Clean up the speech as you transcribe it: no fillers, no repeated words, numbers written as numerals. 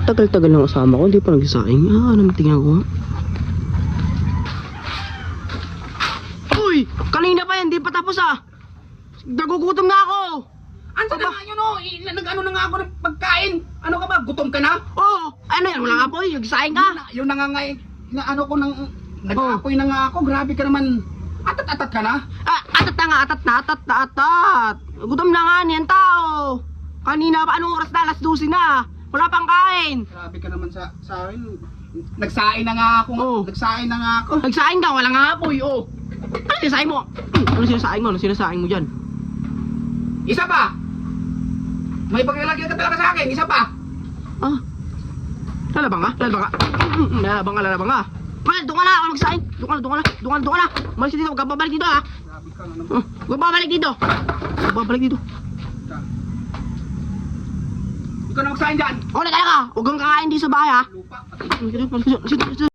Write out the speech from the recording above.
Tagal-tagal ng kasama ko, hindi pa nagsasaing. Anong tingnan ko? Uy! Kanina pa yan, hindi pa tapos Nagugutom na ako! Ansa na nga yun nag-ano na nga ako ng pagkain. Ano ka ba? Gutom ka na? Oo! Ano yan? Wala nga po nagsasaing ka? Yung nangangay, ano ko nang, nag-aapoy na nga ako. Grabe ka naman. Atat-atat ka na? Atat. Gutom na nga niyan tao. Kanina pa, anong oras na? Alas 12 na. Wala pang kain. Grabe ka naman sa akin. Nagsain na nga ako. Oo. Nagsain na nga ako. Nagsaing ka, wala nga apoy, Ano sinasaing mo? Ano sinasaing mo dyan? Isa pa! May paglalagyan ka talaga sa akin. Isa pa! Lalabang ka? Lalabang ka. Well, doon ka na, ako magsaing. Doon ka na. Malis dito, huwag ka babalik dito Grabe ka na naman. Huwag babalik dito. Ikaw na magsain dyan. Teka. Huwag kang kakain dito sa bahay Lupa. Sige.